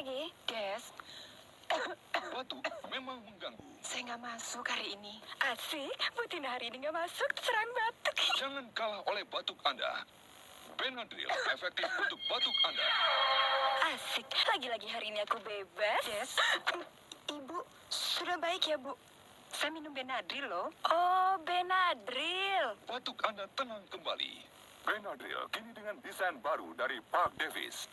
lagi. Des, Batuk memang mengganggu. saya nggak masuk hari ini. Asik, Butina hari ini nggak masuk, serang batuk. Jangan kalah oleh batuk Anda. Benadryl efektif untuk batuk Anda. Asik, lagi-lagi hari ini aku bebas. Des, Ibu, sudah baik ya, Bu? saya minum Benadryl loh. Oh, Benadryl. Batuk Anda tenang kembali. Benadryl kini dengan desain baru dari Park Davis.